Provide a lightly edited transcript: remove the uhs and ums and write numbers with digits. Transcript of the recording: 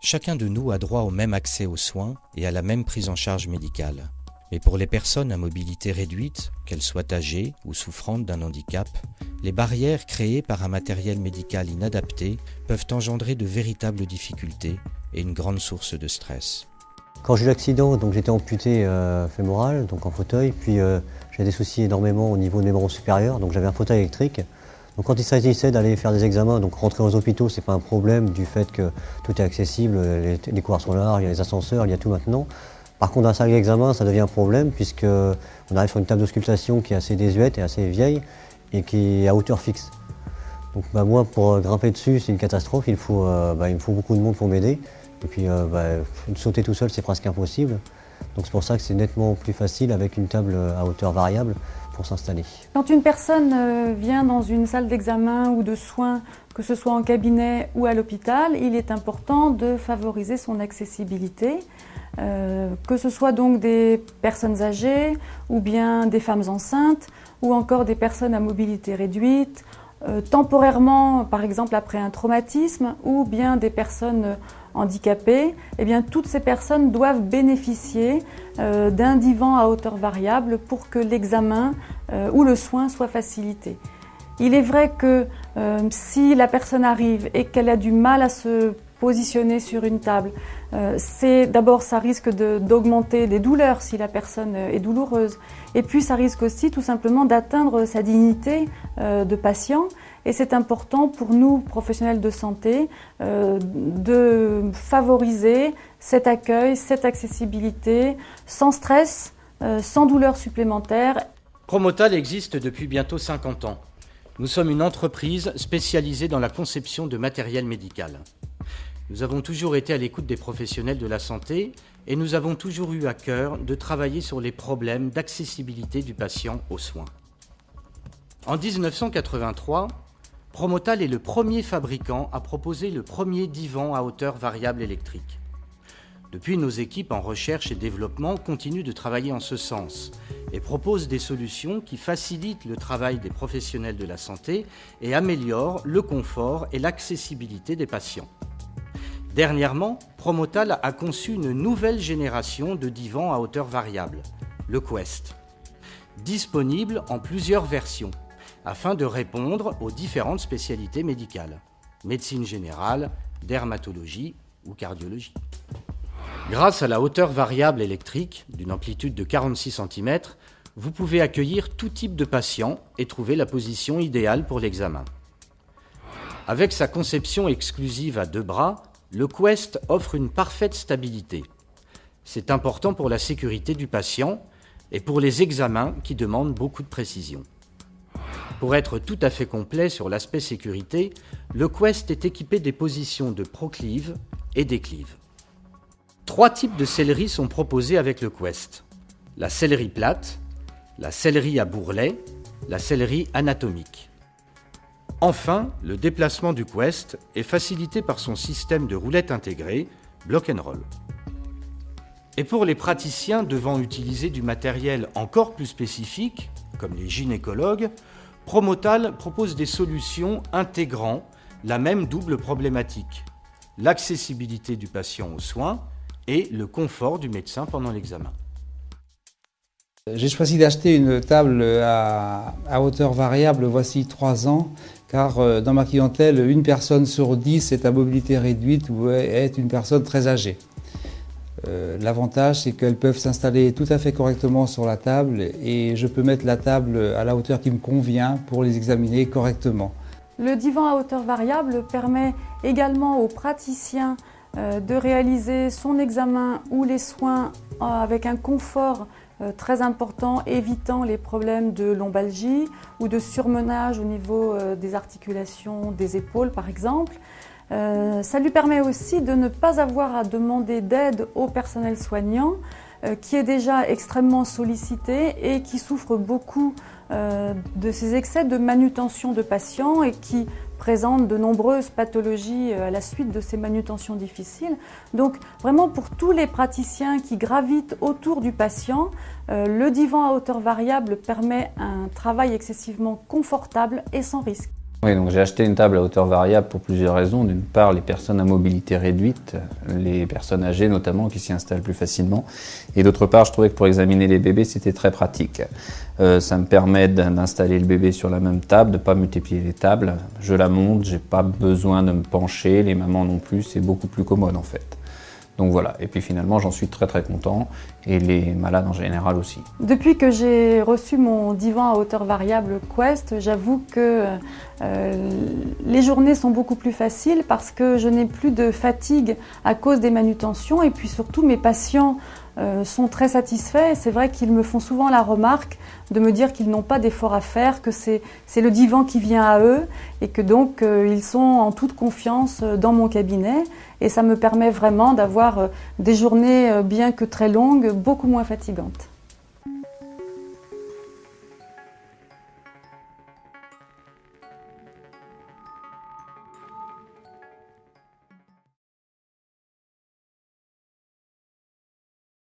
Chacun de nous a droit au même accès aux soins et à la même prise en charge médicale. Mais pour les personnes à mobilité réduite, qu'elles soient âgées ou souffrantes d'un handicap, les barrières créées par un matériel médical inadapté peuvent engendrer de véritables difficultés et une grande source de stress. Quand j'ai eu l'accident, j'étais amputé fémoral, donc en fauteuil, puis j'ai des soucis énormément au niveau de mes membres supérieurs, donc j'avais un fauteuil électrique. Donc quand il s'agissait d'aller faire des examens, donc rentrer aux hôpitaux, c'est pas un problème du fait que tout est accessible, les couloirs sont larges, il y a les ascenseurs, il y a tout maintenant. Par contre, dans la salle d'examen, ça devient un problème puisqu'on arrive sur une table d'auscultation qui est assez désuète et assez vieille et qui est à hauteur fixe. Donc moi, pour grimper dessus, c'est une catastrophe, il me faut beaucoup de monde pour m'aider. Et puis sauter tout seul, c'est presque impossible. Donc c'est pour ça que c'est nettement plus facile avec une table à hauteur variable pour s'installer. Quand une personne vient dans une salle d'examen ou de soins, que ce soit en cabinet ou à l'hôpital, il est important de favoriser son accessibilité, que ce soit donc des personnes âgées ou bien des femmes enceintes ou encore des personnes à mobilité réduite, temporairement par exemple après un traumatisme ou bien des personnes handicapées, eh bien, toutes ces personnes doivent bénéficier d'un divan à hauteur variable pour que l'examen ou le soin soit facilité. Il est vrai que si la personne arrive et qu'elle a du mal à se positionner sur une table, d'abord ça risque d'augmenter des douleurs si la personne est douloureuse, et puis ça risque aussi tout simplement d'atteindre sa dignité de patient. Et c'est important pour nous, professionnels de santé, de favoriser cet accueil, cette accessibilité, sans stress, sans douleur supplémentaire. Promotal existe depuis bientôt 50 ans. Nous sommes une entreprise spécialisée dans la conception de matériel médical. Nous avons toujours été à l'écoute des professionnels de la santé et nous avons toujours eu à cœur de travailler sur les problèmes d'accessibilité du patient aux soins. En 1983, Promotal est le premier fabricant à proposer le premier divan à hauteur variable électrique. Depuis, nos équipes en recherche et développement continuent de travailler en ce sens et proposent des solutions qui facilitent le travail des professionnels de la santé et améliorent le confort et l'accessibilité des patients. Dernièrement, Promotal a conçu une nouvelle génération de divans à hauteur variable, le Quest, disponible en plusieurs versions, afin de répondre aux différentes spécialités médicales, médecine générale, dermatologie ou cardiologie. Grâce à la hauteur variable électrique, d'une amplitude de 46 cm, vous pouvez accueillir tout type de patient et trouver la position idéale pour l'examen. Avec sa conception exclusive à deux bras, le Quest offre une parfaite stabilité. C'est important pour la sécurité du patient et pour les examens qui demandent beaucoup de précision. Pour être tout à fait complet sur l'aspect sécurité, le Quest est équipé des positions de proclive et déclive. 3 types de sellerie sont proposés avec le Quest. La sellerie plate, la sellerie à bourrelet, la sellerie anatomique. Enfin, le déplacement du Quest est facilité par son système de roulette intégrée, block and roll. Et pour les praticiens devant utiliser du matériel encore plus spécifique, comme les gynécologues, Promotal propose des solutions intégrant la même double problématique, l'accessibilité du patient aux soins et le confort du médecin pendant l'examen. J'ai choisi d'acheter une table à hauteur variable voici 3 ans, car dans ma clientèle, une personne sur 10 est à mobilité réduite ou est une personne très âgée. L'avantage, c'est qu'elles peuvent s'installer tout à fait correctement sur la table et je peux mettre la table à la hauteur qui me convient pour les examiner correctement. Le divan à hauteur variable permet également aux praticiens de réaliser son examen ou les soins avec un confort très important, évitant les problèmes de lombalgie ou de surmenage au niveau des articulations des épaules par exemple. Ça lui permet aussi de ne pas avoir à demander d'aide au personnel soignant qui est déjà extrêmement sollicité et qui souffre beaucoup de ces excès de manutention de patients et qui présente de nombreuses pathologies à la suite de ces manutentions difficiles. Donc vraiment pour tous les praticiens qui gravitent autour du patient, le divan à hauteur variable permet un travail excessivement confortable et sans risque. Oui, donc j'ai acheté une table à hauteur variable pour plusieurs raisons. D'une part, les personnes à mobilité réduite, les personnes âgées notamment, qui s'y installent plus facilement. Et d'autre part, je trouvais que pour examiner les bébés, c'était très pratique. Ça me permet d'installer le bébé sur la même table, de ne pas multiplier les tables. Je la monte, j'ai pas besoin de me pencher, les mamans non plus, c'est beaucoup plus commode en fait. Donc voilà, et puis finalement j'en suis très content, et les malades en général aussi. Depuis que j'ai reçu mon divan à hauteur variable Quest, j'avoue que les journées sont beaucoup plus faciles parce que je n'ai plus de fatigue à cause des manutentions, et puis surtout mes patients sont très satisfaits. C'est vrai qu'ils me font souvent la remarque de me dire qu'ils n'ont pas d'effort à faire, que c'est le divan qui vient à eux, et que donc ils sont en toute confiance dans mon cabinet, et ça me permet vraiment d'avoir des journées, bien que très longues, beaucoup moins fatigantes.